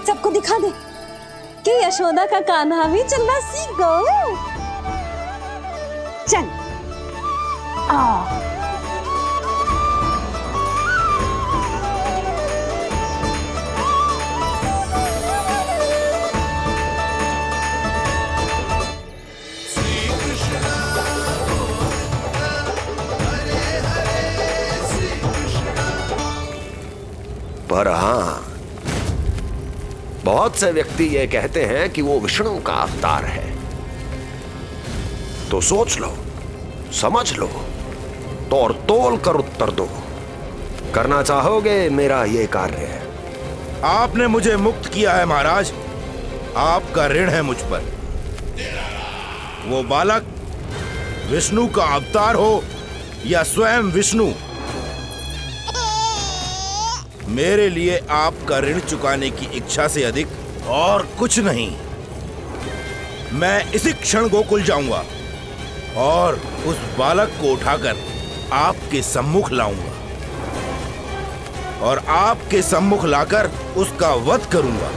सबको दिखा दे कि यशोदा का कान्हा भी चलना सीख गो। चल आ पर हाँ, बहुत से व्यक्ति ये कहते हैं कि वो विष्णु का अवतार है। तो सोच लो, समझ लो, तोड़ तोल कर उत्तर दो। करना चाहोगे मेरा ये कार्य? आपने मुझे मुक्त किया है महाराज, आपका ऋण है मुझ पर। वो बालक विष्णु का अवतार हो या स्वयं विष्णु, मेरे लिए आपका ऋण चुकाने की इच्छा से अधिक और कुछ नहीं। मैं इसी क्षण गोकुल जाऊंगा और उस बालक को उठाकर आपके सम्मुख लाऊंगा और आपके सम्मुख लाकर उसका वध करूंगा।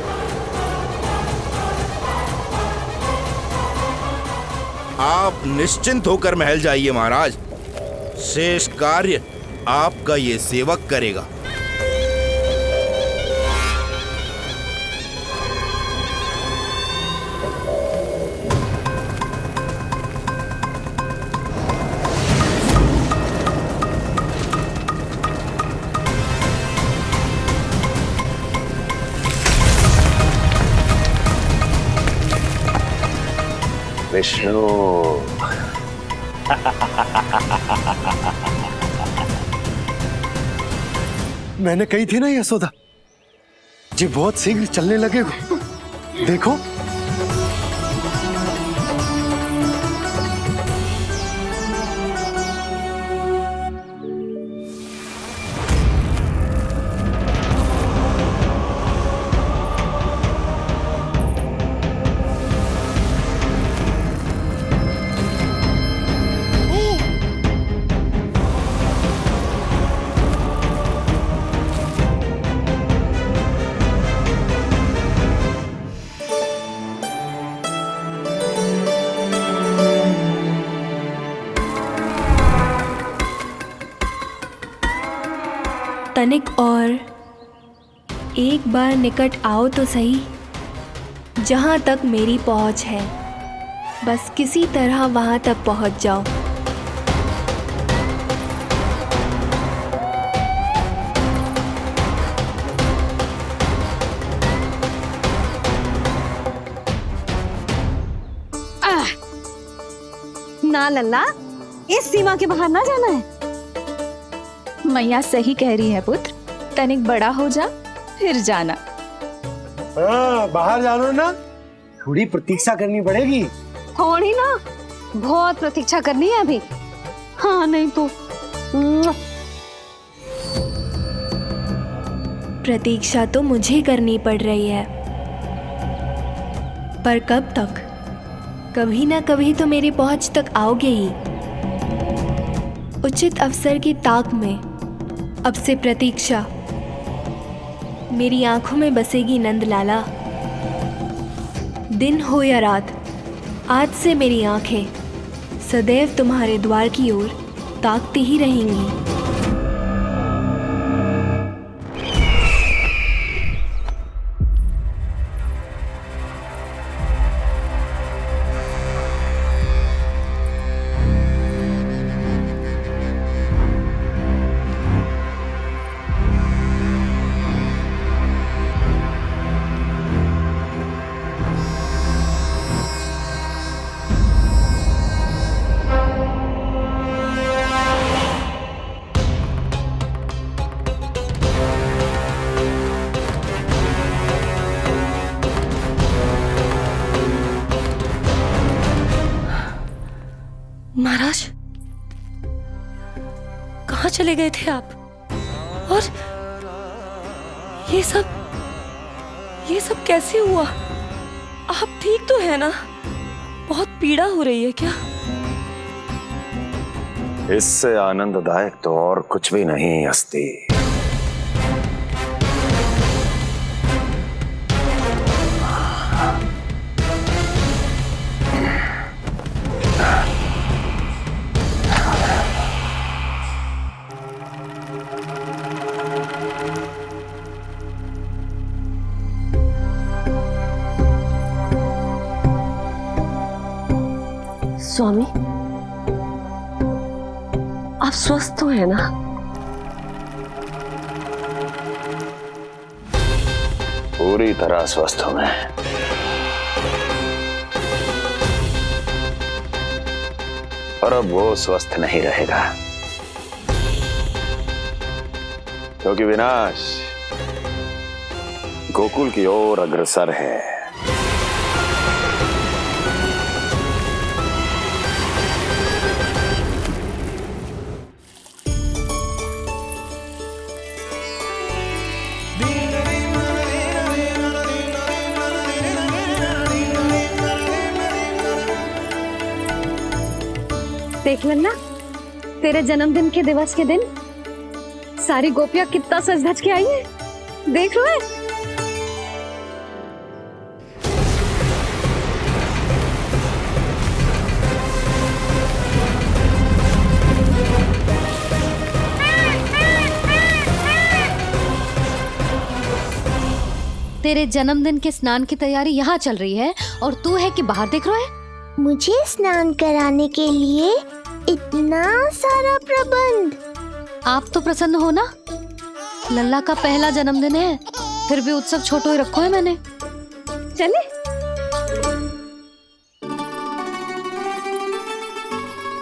आप निश्चिंत होकर महल जाइए महाराज, शेष कार्य आपका ये सेवक करेगा। विष्णु मैंने कही थी ना यशोदा जी, बहुत शीघ्र चलने लगे। देखो तनिक और एक बार निकट आओ तो सही, जहाँ तक मेरी पहुँच है। बस किसी तरह वहाँ तक पहुँच जाओ। ना लल्ला, इस सीमा के बाहर ना जाना है। मैया सही कह रही है पुत्र, तनिक बड़ा हो जा फिर जाना। हाँ, बाहर जाना ना, थोड़ी प्रतीक्षा करनी पड़ेगी। थोड़ी ना, बहुत प्रतीक्षा करनी है अभी। हाँ नहीं तो प्रतीक्षा तो मुझे करनी पड़ रही है, पर कब तक? कभी ना कभी तो मेरी पहुंच तक आओगे ही। उचित अवसर की ताक में अब से प्रतीक्षा मेरी आंखों में बसेगी नंदलाला। दिन हो या रात, आज से मेरी आंखें सदैव तुम्हारे द्वार की ओर ताकती ही रहेंगी। महाराज, कहाँ चले गए थे आप? और ये सब कैसे हुआ? आप ठीक तो है ना? बहुत पीड़ा हो रही है क्या? इससे आनंददायक तो और कुछ भी नहीं अस्ति। स्वामी, आप स्वस्थ तो है ना? पूरी तरह स्वस्थ हूं मैं। और अब वो स्वस्थ नहीं रहेगा, क्योंकि विनाश गोकुल की ओर अग्रसर है। देख लेना, तेरे जन्मदिन के दिवस के दिन सारी गोपियां कितना सज धज के आई है। देख लो है। तेरे जन्मदिन के स्नान की तैयारी यहाँ चल रही है और तू है कि बाहर देख रहा है। मुझे स्नान कराने के लिए इतना सारा प्रबंध। आप तो प्रसन्न हो ना, लल्ला का पहला जन्मदिन है, फिर भी उत्सव छोटो ही रखो है मैंने। चले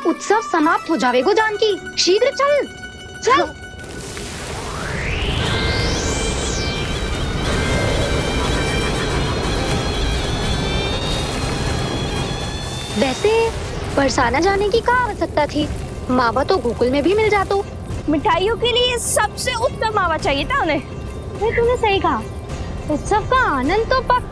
उत्सव समाप्त हो जाएगा जानकी, शीघ्र चल चल। वैसे बरसाना जाने की क्या आवश्यकता थी? मावा तो गोकुल में भी मिल जातो। मिठाइयों के लिए सबसे उत्तम मावा चाहिए था उन्हें। तूने सही कहा, उत्सव का आनंद तो पक।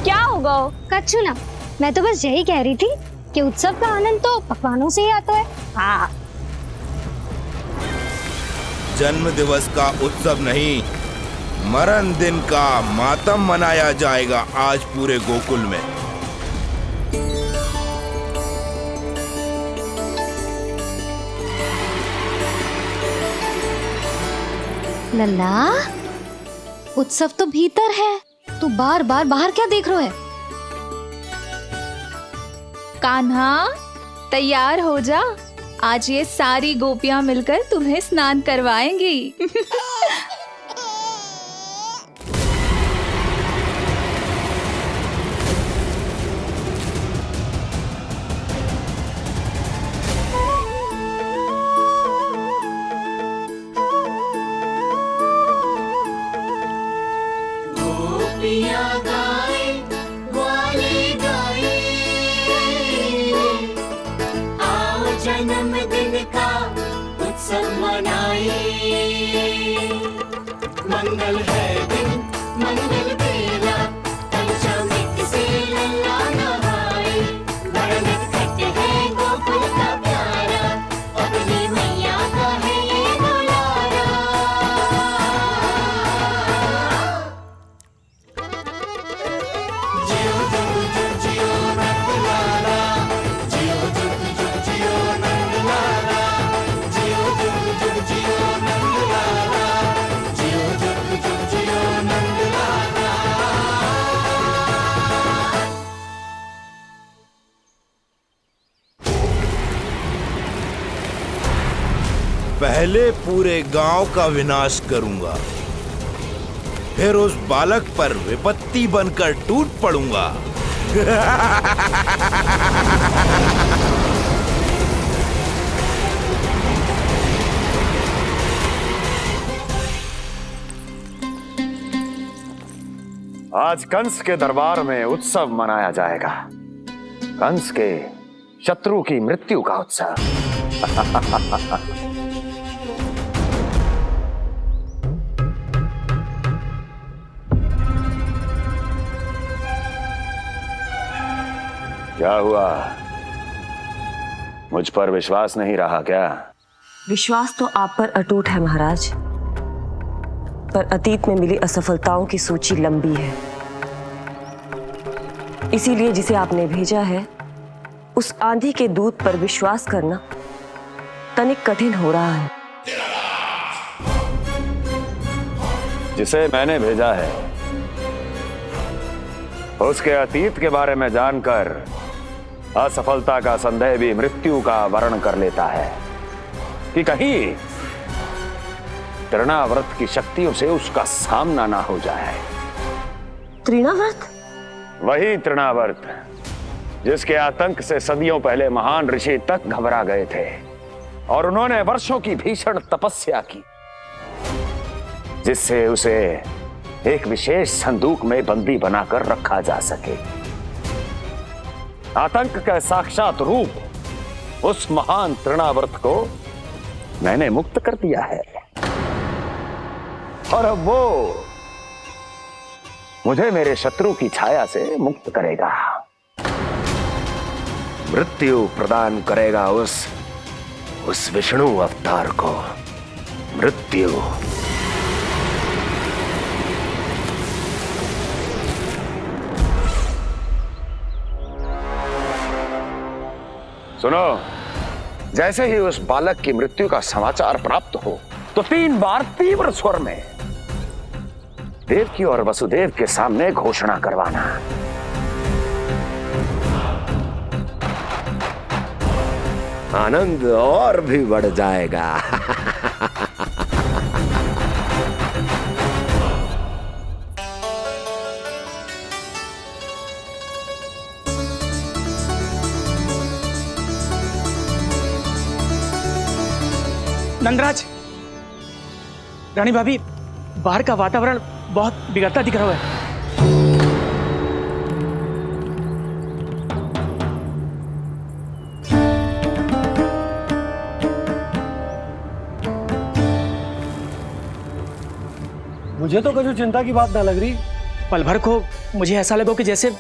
क्या होगा? कच्छू ना, मैं तो बस यही कह रही थी कि उत्सव का आनंद तो पकवानों से ही आता है। हाँ, जन्म दिवस का उत्सव नहीं, मरण दिन का मातम मनाया जाएगा आज पूरे गोकुल में। लल्ला, उत्सव तो भीतर है, तू बार बार बाहर क्या देख रहा है? कान्हा, तैयार हो जा, आज ये सारी गोपियां मिलकर तुम्हें स्नान करवाएंगी। जन्मदिन का उत्सव मनाए, मंगल है दिन मंगल बेला, पंचमी से लल्ला नहाए, बड़ा नटखट है गोकुल का प्यारा, अपनी मैया का है ये दुलारा। जियो जुग जुग जियो नंदलाला, जियो जुग जुग जियो नंदलाला, जियो जुग जुग जियो नंदलाला, जियो जुग जुग जियो नंदलाला। पहले पूरे गांव का विनाश करूंगा, फिर उस बालक पर विपत्ति बनकर टूट पड़ूंगा। आज कंस के दरबार में उत्सव मनाया जाएगा, कंस के शत्रु की मृत्यु का उत्सव। क्या हुआ, मुझ पर विश्वास नहीं रहा क्या? विश्वास तो आप पर अटूट है महाराज, पर अतीत में मिली असफलताओं की सूची लंबी है। इसीलिए जिसे आपने भेजा है उस आंधी के दूत पर विश्वास करना तनिक कठिन हो रहा है। जिसे मैंने भेजा है उसके अतीत के बारे में जानकर असफलता का संदेह भी मृत्यु का वर्ण कर लेता है कि कहीं तृणाव्रत की शक्तियों से उसका सामना ना हो जाए। तृणाव्रत? वही तृणाव्रत जिसके आतंक से सदियों पहले महान ऋषि तक घबरा गए थे और उन्होंने वर्षों की भीषण तपस्या की, जिससे उसे एक विशेष संदूक में बंदी बनाकर रखा जा सके। आतंक का साक्षात रूप उस महान तृणाव्रत को मैंने मुक्त कर दिया है और अब वो मुझे मेरे शत्रु की छाया से मुक्त करेगा, मृत्यु प्रदान करेगा उस विष्णु अवतार को मृत्यु। सुनो, जैसे ही उस बालक की मृत्यु का समाचार प्राप्त हो तो 3 बार तीव्र स्वर में देवकी और वसुदेव के सामने घोषणा करवाना। आनंद और भी बढ़ जाएगा। नंदराज, रानी भाभी, बाहर का वातावरण बहुत बिगड़ता दिख रहा है। मुझे तो कभी चिंता की बात ना लग रही। पल भर को मुझे ऐसा लगो कि जैसे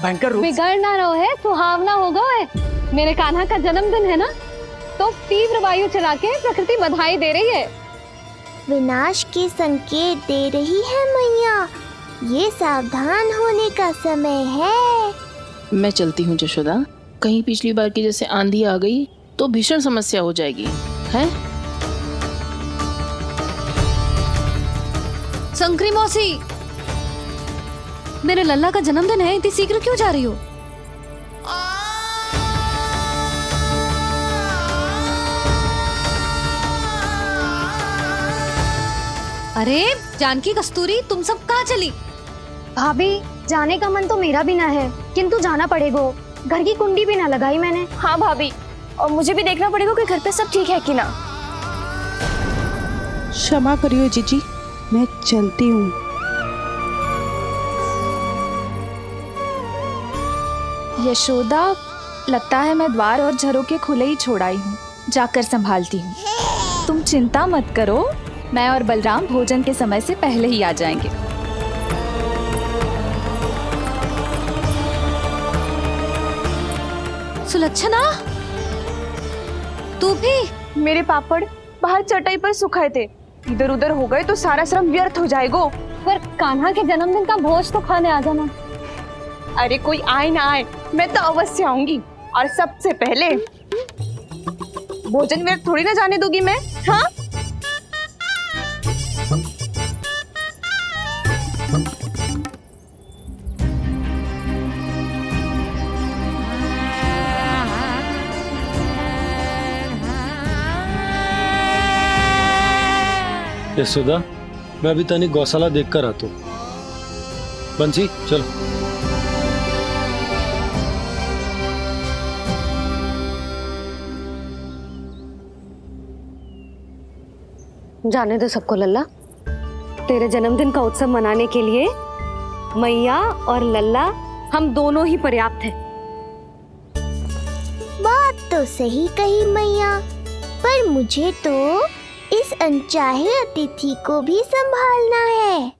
भयंकर रूप। बिगड़ ना रहो है, सुहावना होगा है। मेरे कान्हा का जन्मदिन है ना, तो तीव्र वायु चला के प्रकृति बधाई दे रही है। विनाश के संकेत दे रही है मैया, ये सावधान होने का समय है। मैं चलती हूँ जशोदा, कहीं पिछली बार की जैसे आंधी आ गई तो भीषण समस्या हो जाएगी, है? संक्री मौसी, मेरे लल्ला का जन्मदिन है, इतनी शीघ्र क्यों जा रही हो? अरे जानकी, कस्तूरी, तुम सब कहाँ चली? भाभी, जाने का मन तो मेरा भी ना है, किंतु जाना पड़ेगा। घर की कुंडी भी ना लगाई मैंने। हाँ भाभी, और मुझे भी देखना पड़ेगा कि घर पे सब ठीक है कि ना। क्षमा करियो जीजी, मैं चलती हूँ। यशोदा, लगता है मैं द्वार और झरोखे खुले ही छोड़ आई हूँ, जाकर संभालती हूँ। तुम चिंता मत करो, मैं और बलराम भोजन के समय से पहले ही आ जाएंगे। सुलक्षणा, तू भी? मेरे पापड़ बाहर चटाई पर सुखाए थे, इधर उधर हो गए तो सारा श्रम व्यर्थ हो जाएगा। पर कान्हा के जन्मदिन का भोज तो खाने आ जाना। अरे कोई आए ना आए, मैं तो अवश्य आऊंगी, और सबसे पहले भोजन व्यर्थ थोड़ी ना जाने दूंगी मैं। हाँ, यशोदा, मैं अभी तनिक गौशाला देख कर आता हूँ। बंसी, चलो। जाने दो सबको लल्ला, तेरे जन्मदिन का उत्सव मनाने के लिए मैया और लल्ला हम दोनों ही पर्याप्त हैं। बात तो सही कही मैया, पर मुझे तो इस अनचाहे अतिथि को भी संभालना है।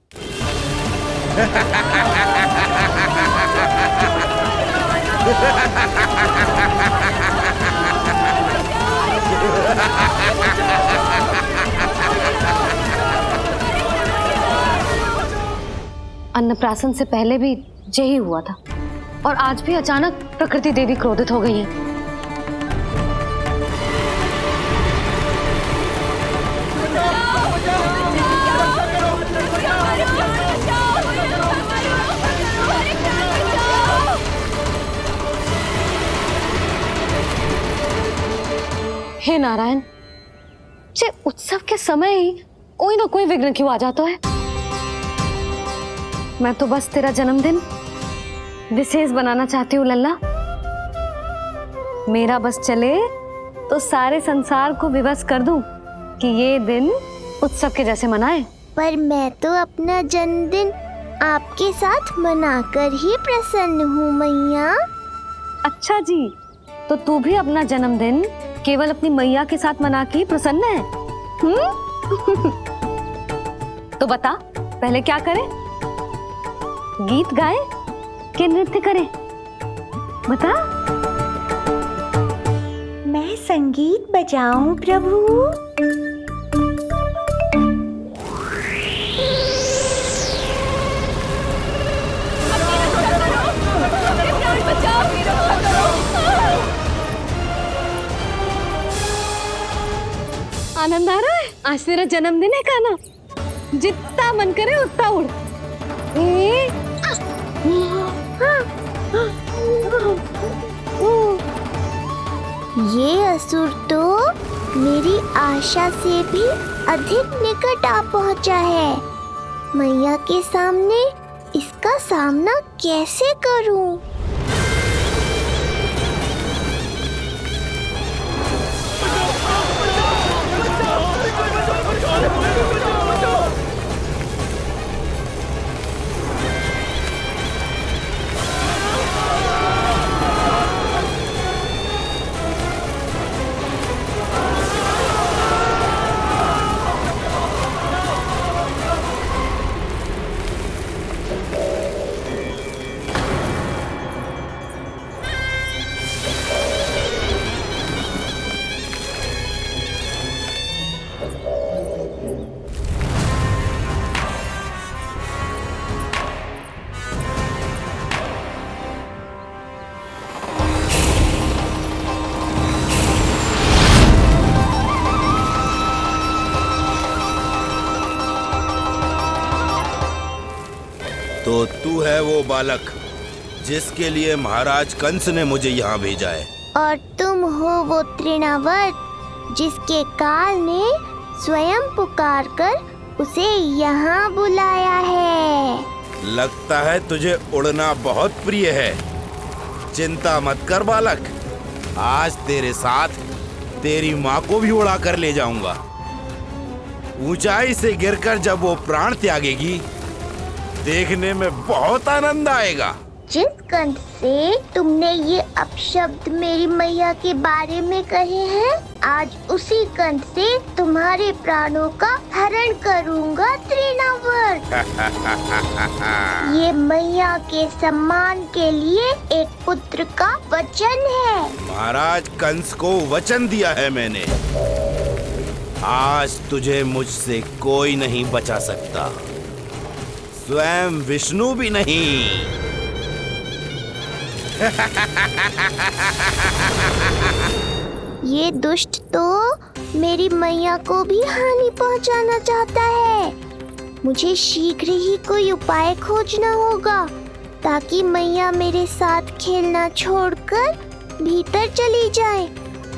अन्नप्राशन से पहले भी यही हुआ था, और आज भी अचानक प्रकृति देवी क्रोधित हो गई है। हे नारायण, जे उत्सव के समय ही कोई ना कोई विघ्न क्यों आ जाता है। मैं तो बस तेरा जन्मदिन विशेष बनाना चाहती हूँ लल्ला। मेरा बस चले तो सारे संसार को विवश कर दूं कि ये दिन उत्सव के जैसे मनाए। पर मैं तो अपना जन्मदिन आपके साथ मनाकर ही प्रसन्न हूँ मैया। अच्छा जी, तो तू भी अपना जन्मदिन केवल अपनी मैया के साथ मना के ही प्रसन्न है? तो बता, पहले क्या करें? गीत गाए कि नृत्य करें? बता। मैं संगीत बजाऊं प्रभु? आनंद आ रहा है? आज तेरा जन्मदिन है कान्हा, जितना मन करे उतना उड़। ये असुर तो मेरी आशा से भी अधिक निकट आ पहुंचा है। मैया के सामने इसका सामना कैसे करूं? तो तू है वो बालक जिसके लिए महाराज कंस ने मुझे यहाँ भेजा है। और तुम हो वो तृणावर्त जिसके काल ने स्वयं पुकारकर उसे यहाँ बुलाया है। लगता है तुझे उड़ना बहुत प्रिय है। चिंता मत कर बालक, आज तेरे साथ तेरी माँ को भी उड़ा कर ले जाऊंगा। ऊंचाई से गिरकर जब वो प्राण त्यागेगी, देखने में बहुत आनंद आएगा। जिस कंठ से तुमने ये अपशब्द मेरी मैया के बारे में कहे हैं, आज उसी कंठ से तुम्हारे प्राणों का हरण करूंगा तृणावर्त। ये मैया के सम्मान के लिए एक पुत्र का वचन है। महाराज कंस को वचन दिया है मैंने। आज तुझे मुझसे कोई नहीं बचा सकता, स्वयं विष्णु भी नहीं। ये दुष्ट तो मेरी मैया को भी हानि पहुंचाना चाहता है। मुझे शीघ्र ही कोई उपाय खोजना होगा ताकि मैया मेरे साथ खेलना छोड़कर भीतर चली जाए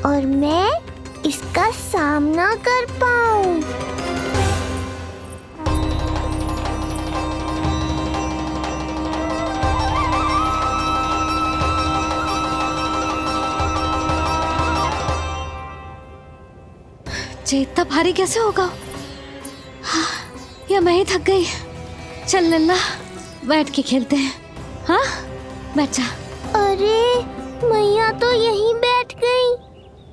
और मैं इसका सामना कर पाऊं। इतना भारी कैसे होगा? हाँ, या मैं ही थक गई। चल लल्ला, बैठ के खेलते हैं। हाँ, बैठ जा। अरे मैया तो यहीं बैठ गई,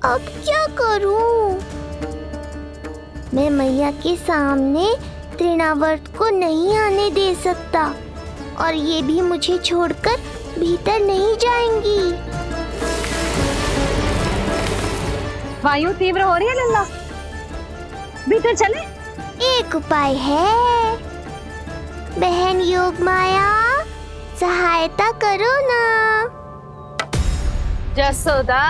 अब क्या करूं? मैं मैया के सामने तृणावर्त को नहीं आने दे सकता और ये भी मुझे छोड़कर भीतर नहीं जाएंगी। वायु तीव्र हो रही है लल्ला, भीतर चले। एक उपाय है, बहन योग माया, सहायता करो ना। जसोदा,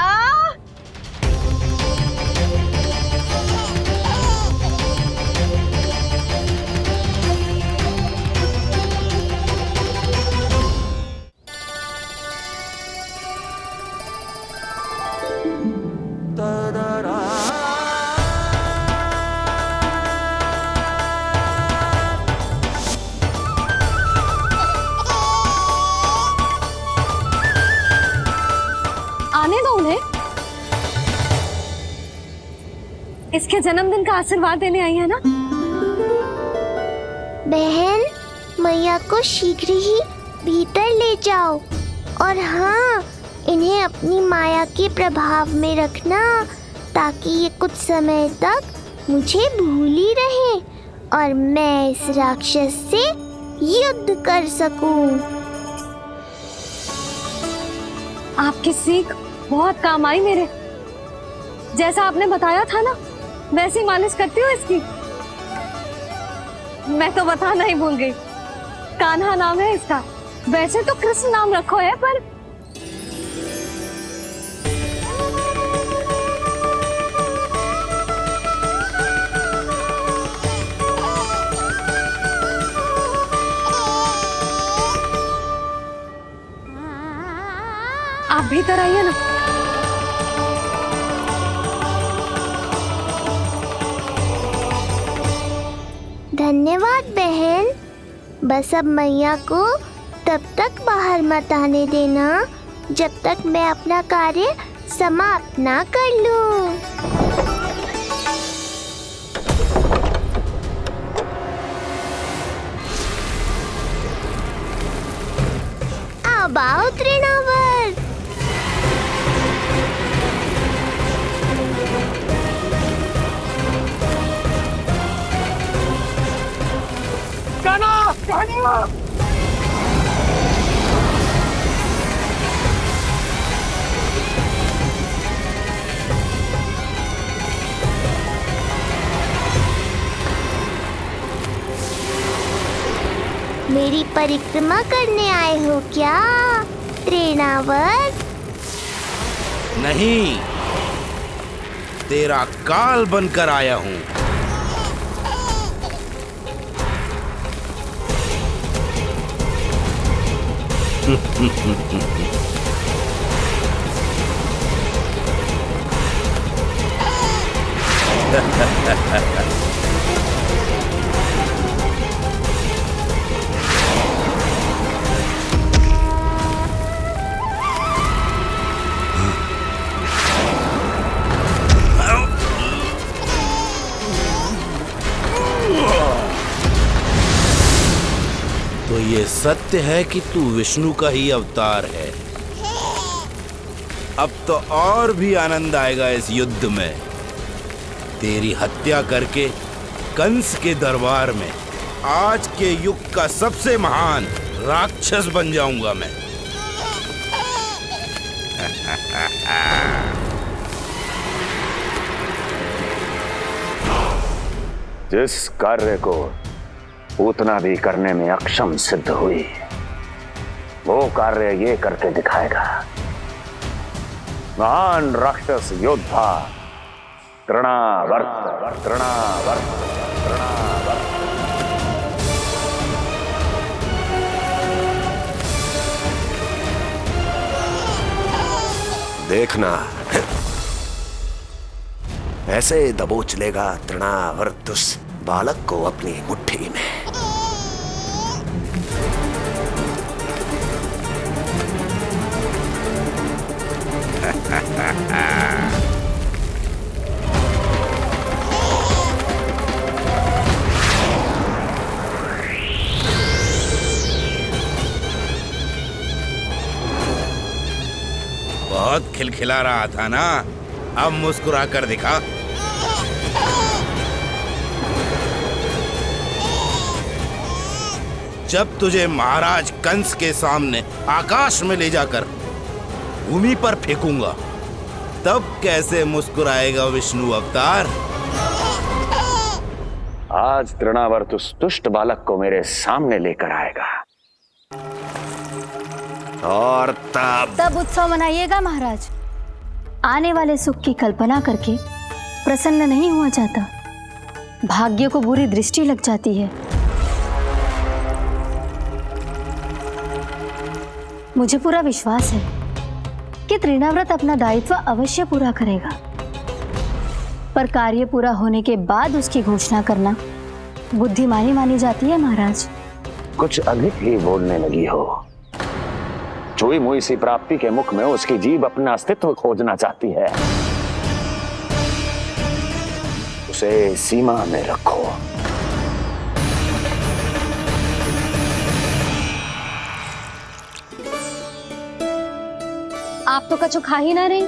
da da da इसके जन्मदिन का आशीर्वाद देने आई है ना? बहन, मैया को शीघ्र ही भीतर ले जाओ और हाँ, इन्हें अपनी माया के प्रभाव में रखना ताकि ये कुछ समय तक मुझे भूल ही रहे और मैं इस राक्षस से युद्ध कर सकूं। आपकी सीख बहुत काम आई मेरे। जैसा आपने बताया था ना, वैसी मालिश करती हूँ इसकी। मैं तो बताना ही भूल गई, कान्हा नाम है इसका। वैसे तो कृष्ण नाम रखो है, पर आप भीतर आइए ना। धन्यवाद बहन। बस अब मैया को तब तक बाहर मत आने देना जब तक मैं अपना कार्य समाप्त ना कर लूं। अब आओ तृणावर। मेरी परिक्रमा करने आए हो क्या तृणावर? नहीं, तेरा काल बनकर आया हूँ। तो ये सत्य है कि तू विष्णु का ही अवतार है। अब तो और भी आनंद आएगा इस युद्ध में। तेरी हत्या करके कंस के दरबार में आज के युग का सबसे महान राक्षस बन जाऊंगा मैं। जिस कार्य को उतना भी करने में अक्षम सिद्ध हुई, वो कार्य ये करके दिखाएगा। महान राक्षस योद्धा तृणावर्त, तृणावर्त, तृणावर्त। देखना, ऐसे दबोच लेगा तृणावर्त उस बालक को अपनी मुट्ठी में। बहुत खिलखिला रहा था ना, अब मुस्कुरा कर दिखा। जब तुझे महाराज कंस के सामने आकाश में ले जाकर भूमि पर फेंकूंगा, तब कैसे मुस्कुराएगा विष्णु अवतार? आज तृणावर्त उस दुष्ट बालक को मेरे सामने लेकर आएगा और तब उत्सव मनाइएगा महाराज। आने वाले सुख की कल्पना करके प्रसन्न नहीं हुआ जाता, भाग्य को बुरी दृष्टि लग जाती है। मुझे पूरा विश्वास है कि तृणाव्रत अपना दायित्व अवश्य पूरा करेगा, पर कार्य पूरा होने के बाद उसकी घोषणा करना बुद्धिमानी मानी जाती है महाराज। कुछ अधिक ही बोलने लगी हो। चुई मुई सी प्राप्ति के मुख में उसकी जीभ अपना अस्तित्व खोजना चाहती है। उसे सीमा में रखो। आप तो कछु खा ही ना रही,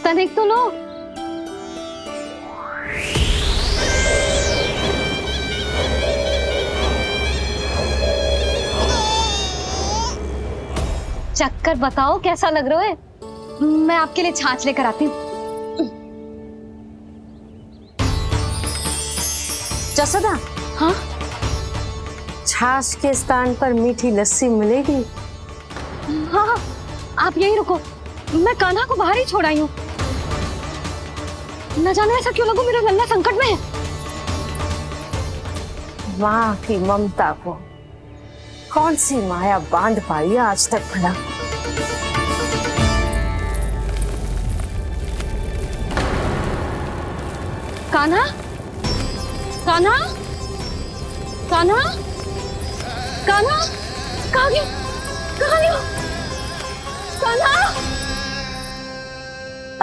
तनिक तो लो। चक्कर बताओ कैसा लग रहा है? मैं आपके लिए छाछ लेकर आती हूँ। जसोदा, हाँ? छाछ के स्थान पर मीठी लस्सी मिलेगी। हाँ हाँ, आप यही रुको, मैं कान्हा को बाहर ही छोड़ आई हूँ। न जाने ऐसा क्यों लगो मेरा लल्ला संकट में है। माँ की ममता को कौन सी माया बांध पाई है आज तक भला। कान्हा, कान्हा, कान्हा, कान्हा, कहाँ गया? कहाँ गया? कान्हा!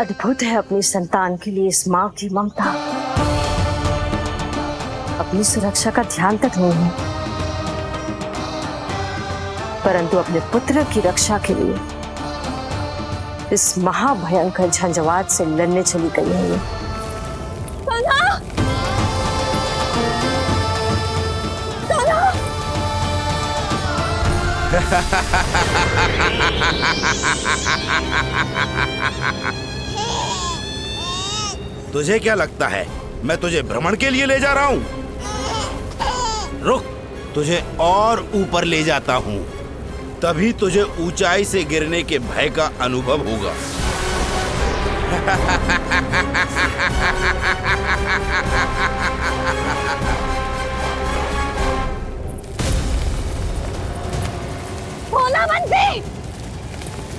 अद्भुत है अपनी संतान के लिए इस माँ की ममता। अपनी सुरक्षा का ध्यान तक नहीं है, परंतु अपने पुत्र की रक्षा के लिए इस महाभयंकर झंझावात से लड़ने चली गई है ये। कान्हा! कान्हा! तुझे क्या लगता है मैं तुझे भ्रमण के लिए ले जा रहा हूँ? रुक, तुझे और ऊपर ले जाता हूँ, तभी तुझे ऊंचाई से गिरने के भय का अनुभव होगा। भोला बंसी!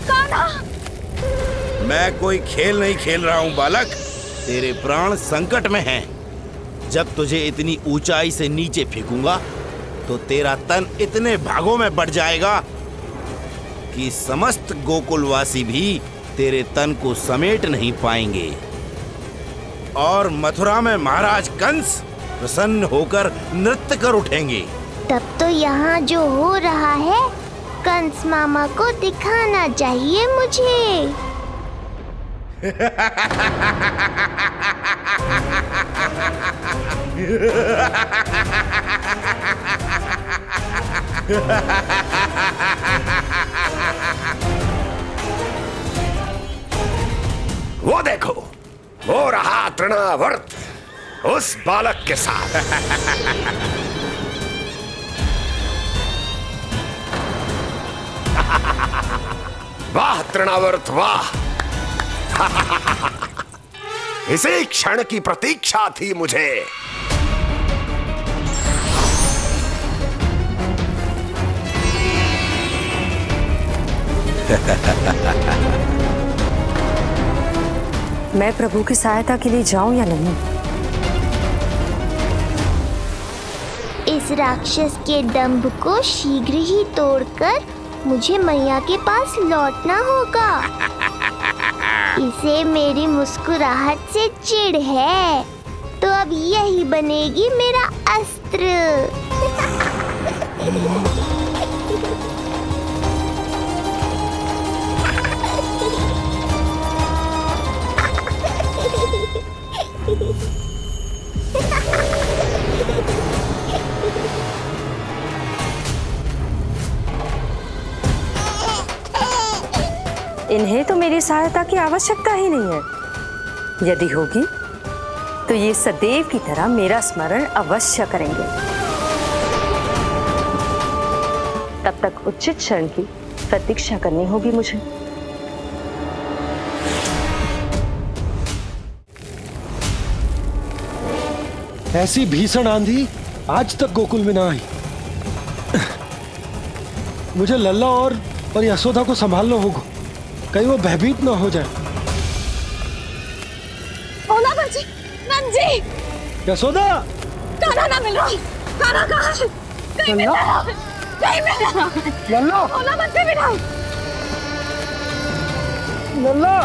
कान्हा! मैं कोई खेल नहीं खेल रहा हूँ बालक, तेरे प्राण संकट में हैं। जब तुझे इतनी ऊंचाई से नीचे फेंकूंगा तो तेरा तन इतने भागों में बढ़ जाएगा कि समस्त गोकुलवासी भी तेरे तन को समेट नहीं पाएंगे और मथुरा में महाराज कंस प्रसन्न होकर नृत्य कर उठेंगे। तब तो यहाँ जो हो रहा है कंस मामा को दिखाना चाहिए मुझे। वो देखो, हो रहा तृणावर्त उस बालक के साथ। वाह तृणावर्त वाह! इसी क्षण की प्रतीक्षा थी मुझे। मैं प्रभु की सहायता के लिए जाऊं या नहीं? इस राक्षस के दंभ को शीघ्र ही तोड़कर मुझे मैया के पास लौटना होगा। इसे मेरी मुस्कुराहट से चिढ़ है, तो अब यही बनेगी मेरा अस्त्र। इन्हें तो मेरी सहायता की आवश्यकता ही नहीं है। यदि होगी तो ये सदैव की तरह मेरा स्मरण अवश्य करेंगे। तब तक उचित क्षण की प्रतीक्षा करनी होगी मुझे। ऐसी भीषण आंधी आज तक गोकुल में ना आई। मुझे लल्ला और यशोदा को संभालना होगा, कहीं वो भयभीत ना हो जाए। भोला बंसी, नंजी! यशोदा! कान्हा ना मिल रहा। कान्हा कहाँ है? कहीं मिल रहा है। कहीं मिल रहा है। लल्ला! भोला बंसी मिला। लल्ला!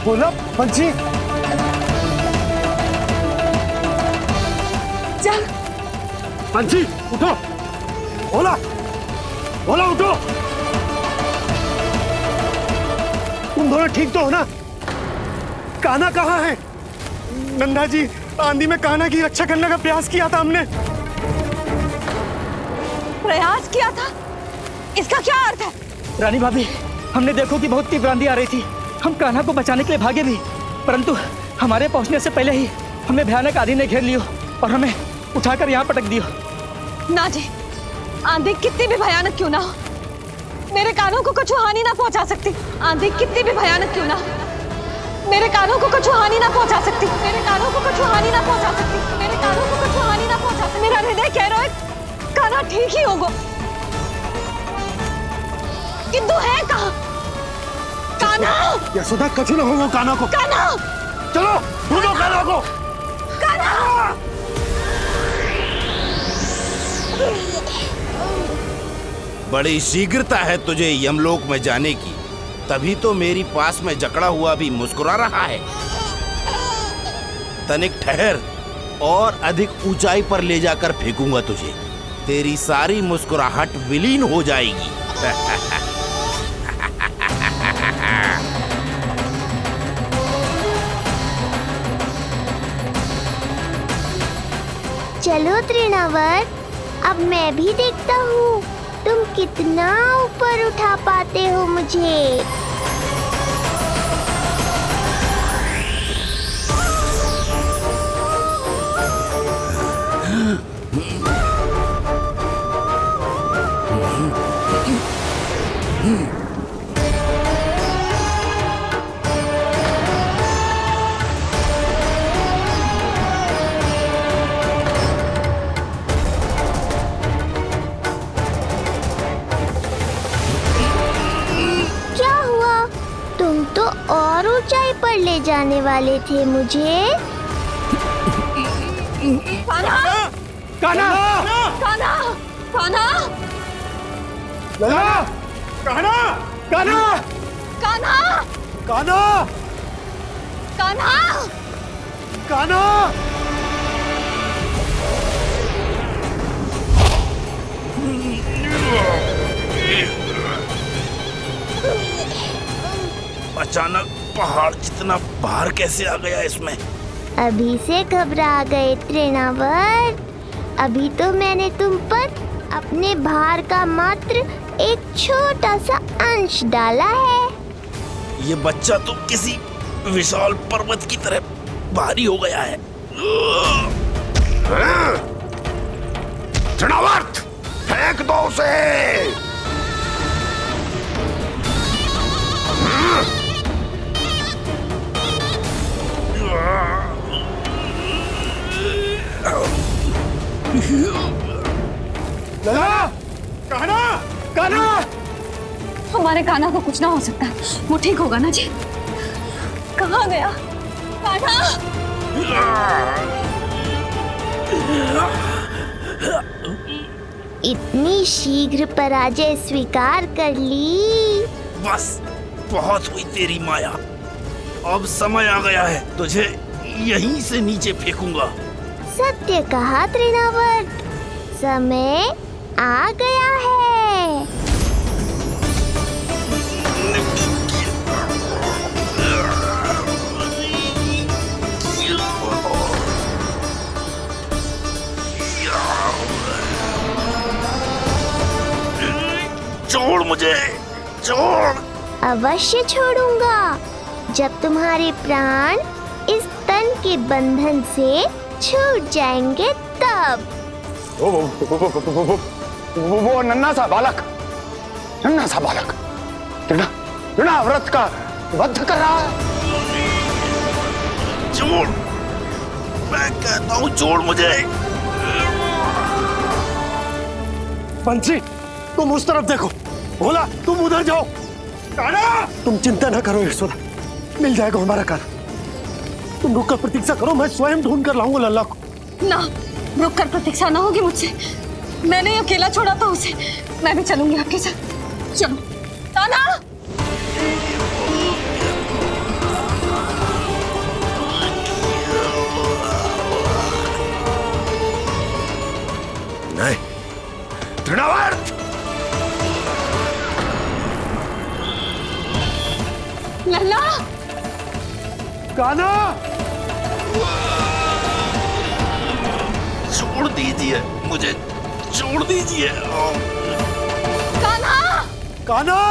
बोला बंसी। चल बंसी उठो। बोला बोला उठो। तुम दोनों ठीक तो हो ना? कान्हा कहाँ है? नंदा जी, आंधी में कान्हा की रक्षा करने का प्रयास किया था हमने। प्रयास किया था? इसका क्या अर्थ है? रानी भाभी, हमने देखो कि बहुत तीव्र आंधी आ रही थी। हम कान्हा को बचाने के लिए भागे भी, परंतु हमारे पहुंचने से पहले ही हमें भयानक आंधी ने घेर लियो और हमें उठाकर यहाँ पटक दियो। ना जी, आंधी कितनी भी भयानक क्यों ना हो, मेरे कानों को कुछ हानि ना पहुंचा सकती। आंधी कितनी भी भयानक क्यों ना हो, मेरे कानों को कुछ हानि ना पहुंचा सकती। मेरे कानों को कुछ हानि ना पहुंचा सकती। मेरे कानों को कुछ हानि ना पहुंचा सकती। मेरा हृदय कह रहा है कान्हा ठीक ही होगा, किंतु है कहाँ कान्हा? यशोदा, कछु न होगा कान्हा को। कान्हा, चलो ढूंढो कान्हा को। कान्हा! बड़ी शीघ्रता है तुझे यमलोक में जाने की, तभी तो मेरी पास में जकड़ा हुआ भी मुस्कुरा रहा है। तनिक ठहर, और अधिक ऊंचाई पर ले जाकर फेंकूंगा तुझे। तेरी सारी मुस्कुराहट विलीन हो जाएगी। चलो तृणावर्त, अब मैं भी देखता हूँ तुम कितना ऊपर उठा पाते हो मुझे। क्या हुआ? तुम तो और ऊंचाई पर ले जाने वाले थे मुझे। कान्हा! कान्हा! कान्हा! कान्हा! लला! कान्हा! कान्हा! कान्हा! कान्हा! कान्हा! कान्हा! अचानक पहाड़ जितना भार कैसे आ गया इसमें? अभी से घबरा गए तृणावर्त। अभी तो मैंने तुम पर अपने भार का मात्र एक छोटा सा अंश डाला है। ये बच्चा तो किसी विशाल पर्वत की तरह भारी हो गया है। तृणावर्त, फेंक दो उसे। लला! कान्हा! कान्हा! हमारे कान्हा को कुछ ना हो सकता, वो ठीक होगा ना जी। कहाँ गया कान्हा? इतनी शीघ्र पराजय स्वीकार कर ली। बस बहुत हुई तेरी माया। अब समय आ गया है, तुझे यहीं से नीचे फेंकूंगा। सत्य कहा तृणावर्त, समय आ गया है। छोड़ मुझे, छोड़। अवश्य छोड़ूंगा, जब तुम्हारे प्राण इस तन के बंधन से छूट जाएंगे तब। वो नन्हा सा बालक तृणाव्रत का वध कर रहा है। छोड़, मैं कहता हूँ छोड़ मुझे। बंसी, तुम उस तरफ देखो। भोला, तुम उधर जाओ। कान्हा! तुम चिंता न करो यशोदा, मिल जाएगा हमारा कान्हा। तुम रुक कर प्रतीक्षा करो, मैं स्वयं ढूंढ कर लाऊंगा लल्ला को। ना, रुक कर प्रतीक्षा ना होगी मुझसे। मैंने अकेला छोड़ा था उसे, मैं भी चलूंगी आपके साथ। चलो कान्हा! नहीं, तृणावर्त! लल्ला! कान्हा! छोड़ दीजिए मुझे, छोड़ दीजिए। कान्हा! कान्हा!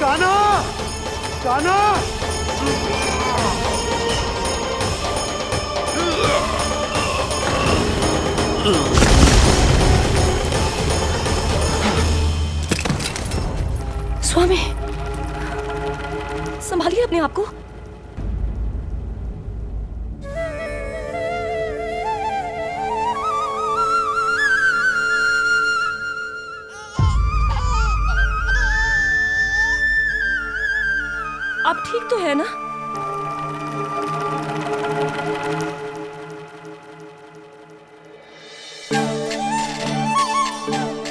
कान्हा! कान्हा! स्वामी, संभालिए अपने आप को। आप ठीक तो है ना?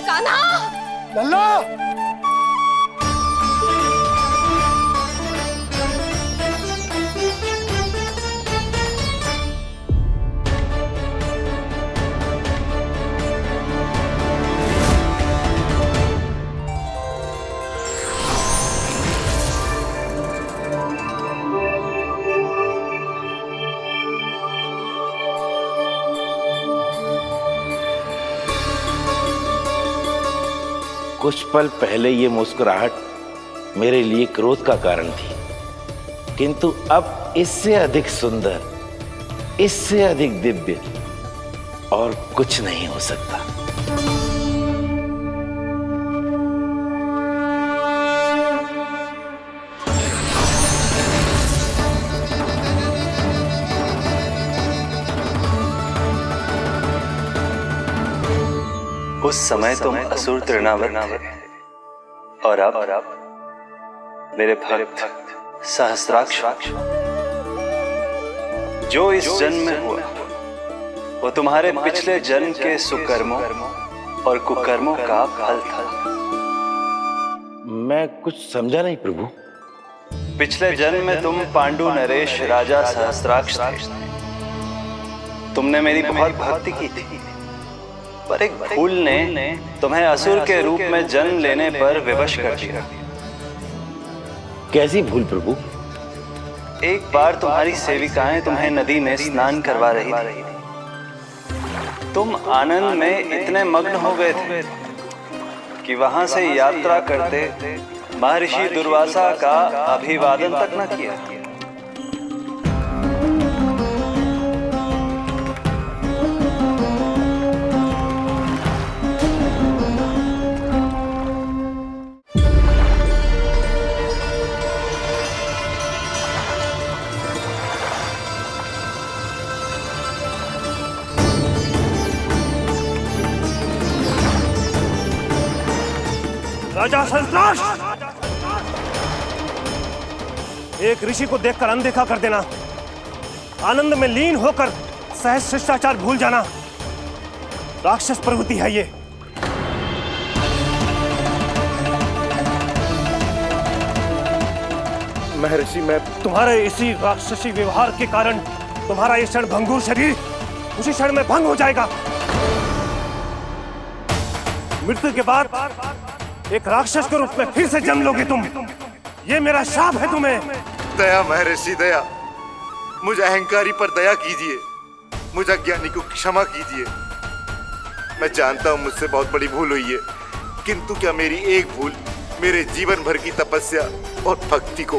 कान्हा! लल्ला! कुछ पल पहले ये मुस्कुराहट मेरे लिए क्रोध का कारण थी, किंतु अब इससे अधिक सुंदर, इससे अधिक दिव्य और कुछ नहीं हो सकता। उस समय तुम असुर तृणावर्त थे और अब मेरे भक्त सहस्राक्ष। जो इस जन्म में हुआ वो तुम्हारे पिछले जन्म के सुकर्मों और कुकर्मों का फल था। मैं कुछ समझा नहीं प्रभु। पिछले जन्म में तुम पांडु नरेश राजा सहस्राक्ष थे। तुमने मेरी बहुत भक्ति की थी, पर एक भूल ने तुम्हें असुर के रूप में जन्म लेने पर विवश कर दिया। कैसी भूल प्रभु? एक बार तुम्हारी सेविकाएं तुम्हें नदी में स्नान करवा रही थी। तुम आनंद में इतने मग्न हो गए थे कि वहां से यात्रा करते महर्षि दुर्वासा का अभिवादन तक न किया। राजा सहस्त्राक्ष! एक ऋषि को देखकर अनदेखा कर देना, आनंद में लीन होकर सहज शिष्टाचार भूल जाना, राक्षस प्रवृत्ति है ये। महर्षि, मैं तुम्हारे इसी राक्षसी व्यवहार के कारण तुम्हारा ये क्षण भंगुर शरीर उसी क्षण में भंग हो जाएगा। मृत्यु के बाद एक राक्षस के रूप में फिर से जन्म लोगे तुम। ये मेरा शाप है तुम्हें। दया महर्षि, दया। मुझ अहंकारी पर दया कीजिए, मुझ अज्ञानी को क्षमा कीजिए। मैं जानता हूं मुझसे बहुत बड़ी भूल हुई है, किंतु क्या मेरी एक भूल मेरे जीवन भर की तपस्या और भक्ति को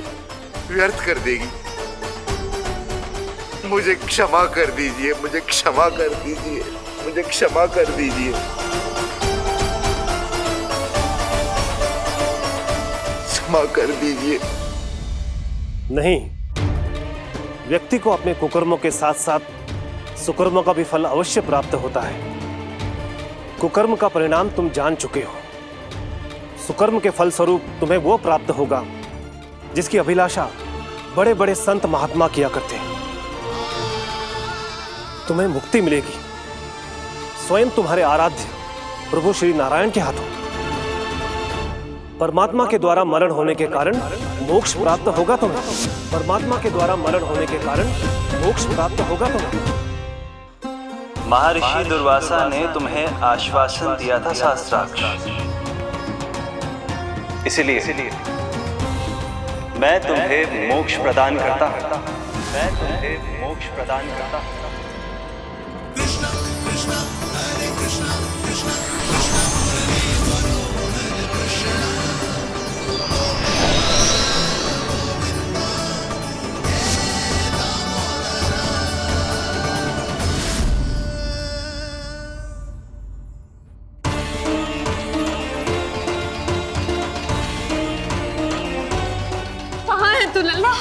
व्यर्थ कर देगी? मुझे क्षमा कर दीजिए, मुझे क्षमा कर दीजिए, मुझे क्षमा कर दीजिए। क्षमा कर दीजिए। नहीं, व्यक्ति को अपने कुकर्मों के साथ साथ सुकर्मों का भी फल अवश्य प्राप्त होता है। कुकर्म का परिणाम तुम जान चुके हो। सुकर्म के फल स्वरूप तुम्हें वो प्राप्त होगा जिसकी अभिलाषा बड़े बड़े संत महात्मा किया करते हैं। तुम्हें मुक्ति मिलेगी स्वयं तुम्हारे आराध्य प्रभु श्री नारायण के हाथों। परमात्मा के द्वारा मरण होने के कारण मोक्ष प्राप्त होगा तुम्हें। परमात्मा के द्वारा मरण होने के कारण मोक्ष प्राप्त होगा तुम्हें। महर्षि दुर्वासा ने तुम्हें आश्वासन दिया था शास्त्राक्ष, इसलिए मैं तुम्हें मोक्ष प्रदान करता हूं। मैं तुम्हें मोक्ष प्रदान करता हूं। कहाँ है तू लल्ला?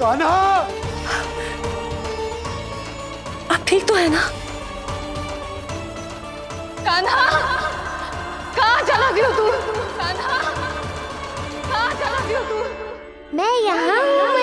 कान्हा! आप ठीक तो है ना? कान्हा, कहाँ चला गया तू? कान्हा, कहाँ चला गया तू? मैं यहाँ हूँ।